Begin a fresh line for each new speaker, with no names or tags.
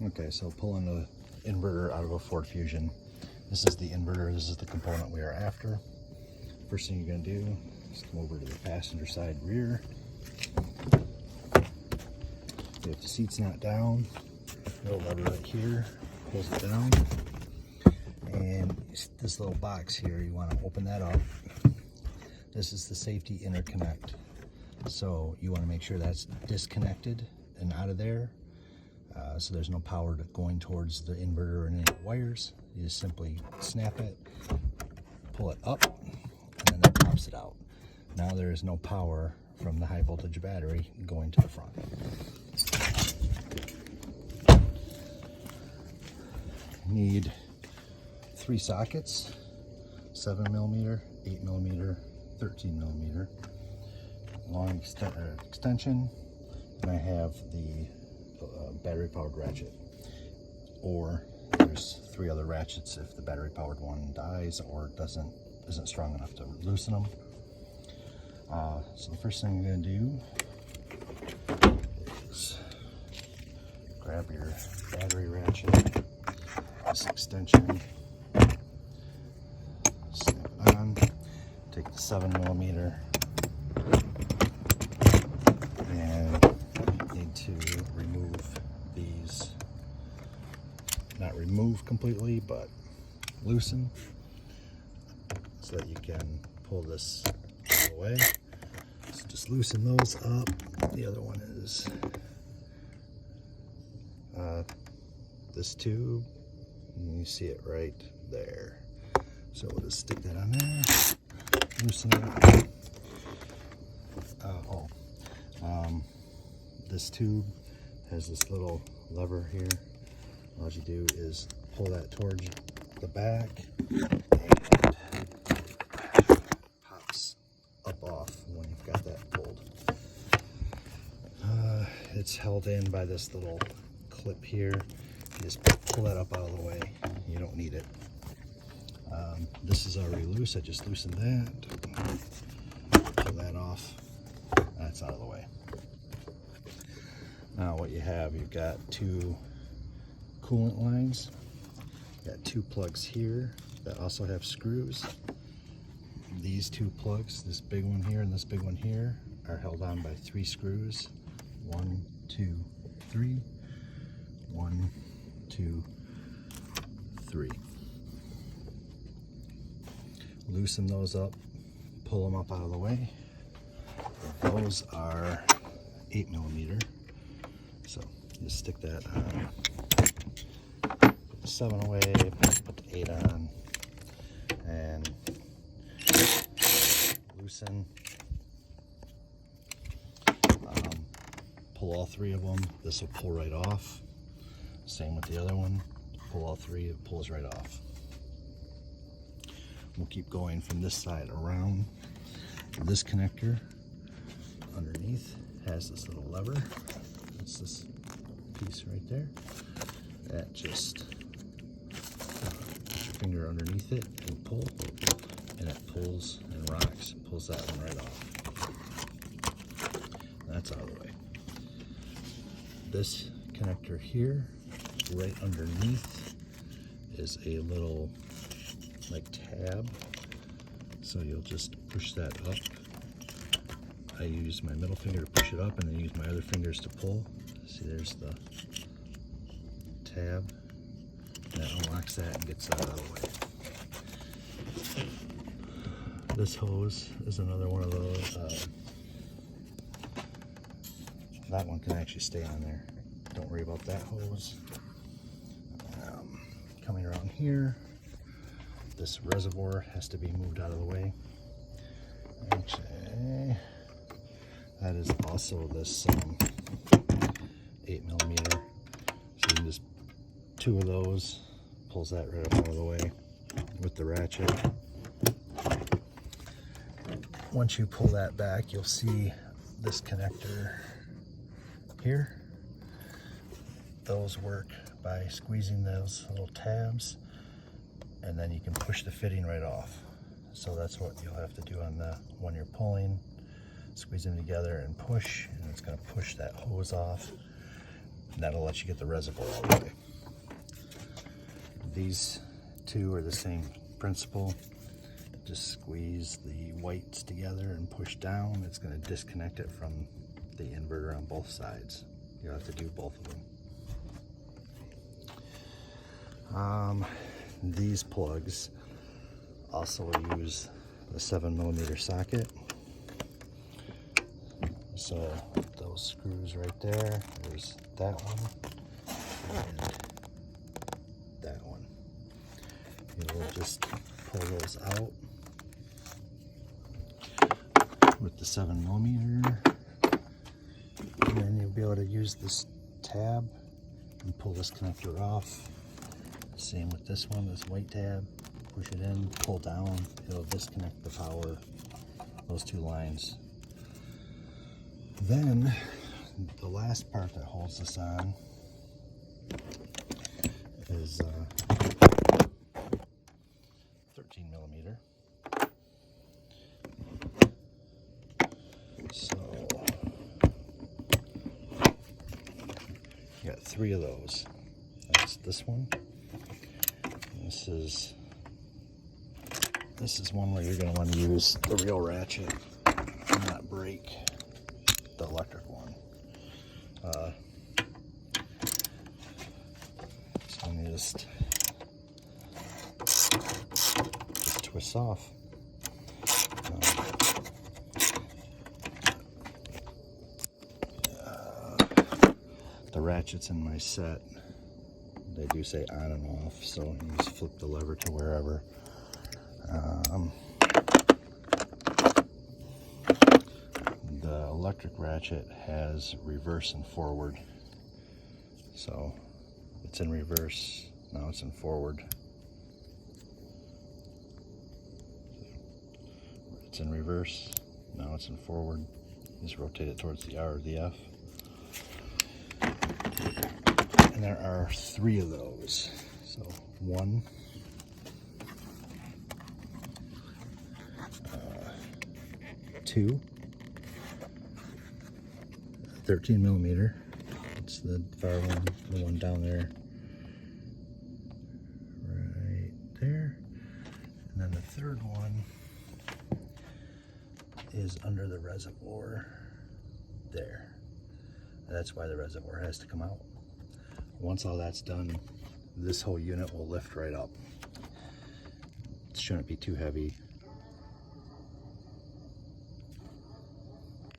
Okay, so pulling the inverter out of a Ford Fusion. This is the inverter, this is the component we are after. First thing you're going to do is come over to the passenger side rear. If the seat's not down, the lever right here pulls it down. And this little box here, you want to open that up. This is the safety interconnect. So you want to make sure that's disconnected and out of there. So there's no power going towards the inverter or any wires. You just simply snap it, pull it up, and then that pops it out. Now there is no power from the high voltage battery going to the front. Need 3 sockets, 7mm, 8mm, 13mm, long extension, and I have the battery powered ratchet, or there's 3 other ratchets if the battery powered one dies or isn't strong enough to loosen them. So the first thing you're going to do is grab your battery ratchet, this extension, snap it on, take the 7mm, and need to remove these, not remove completely, but loosen, so that you can pull this all the way. So just loosen those up. The other one is this tube, and you see it right there. So we'll just stick that on there, loosen it. This tube has this little lever here. All you do is pull that towards the back, and pops up off when you've got that pulled. It's held in by this little clip here. You just pull that up out of the way. You don't need it. This is already loose. I just loosened that. Pull that off. That's out of the way. Now what you have, you've got 2 coolant lines. You've got 2 plugs here that also have screws. These 2 plugs, this big one here and this big one here, are held on by 3 screws. 1, 2, 3. 1, 2, 3. Loosen those up, pull them up out of the way. Those are 8mm. So just stick that on, put the 7 away, put the 8 on, and loosen. Pull all 3 of them. This will pull right off. Same with the other one. Pull all 3, it pulls right off. We'll keep going from this side around. This connector underneath has this little lever. It's this piece right there. That just put your finger underneath it and pull, and it pulls and rocks. Pulls that one right off. That's out of the way. This connector here, right underneath, is a little like tab. So you'll just push that up. I use my middle finger to push it up, and then use my other fingers to pull. See, there's the tab. That unlocks that and gets that out of the way. This hose is another one of those. That one can actually stay on there. Don't worry about that hose. Coming around here, this reservoir has to be moved out of the way. Actually, that is also this 8mm. So you can just 2 of those, pulls that right up out of the way with the ratchet. Once you pull that back, you'll see this connector here. Those work by squeezing those little tabs, and then you can push the fitting right off. So that's what you'll have to do on the one you're pulling. Squeeze them together and push, and it's going to push that hose off. And that'll let you get the reservoir all the way. These two are the same principle. Just squeeze the whites together and push down. It's going to disconnect it from the inverter on both sides. You'll have to do both of them. These plugs also use the 7mm socket. So those screws right there, there's that one and that one. You'll just pull those out with the 7mm, and then you'll be able to use this tab and pull this connector off. Same with this one, this white tab. Push it in, pull down, it'll disconnect the power, those two lines. Then the last part that holds this on is 13mm. So you got 3 of those. That's this one. This is one where you're going to want to use the real ratchet and not break the electric one. So let me just twist off. The ratchets in my set, they do say on and off, so you just flip the lever to wherever. The electric ratchet has reverse and forward, so it's in reverse, now it's in forward. It's in reverse, now it's in forward. Just rotate it towards the R or the F. And there are 3 of those. So 1, 2, 13mm. It's the far one, the one down there, right there. And then the third one is under the reservoir there. And that's why the reservoir has to come out. Once all that's done, this whole unit will lift right up. It shouldn't be too heavy.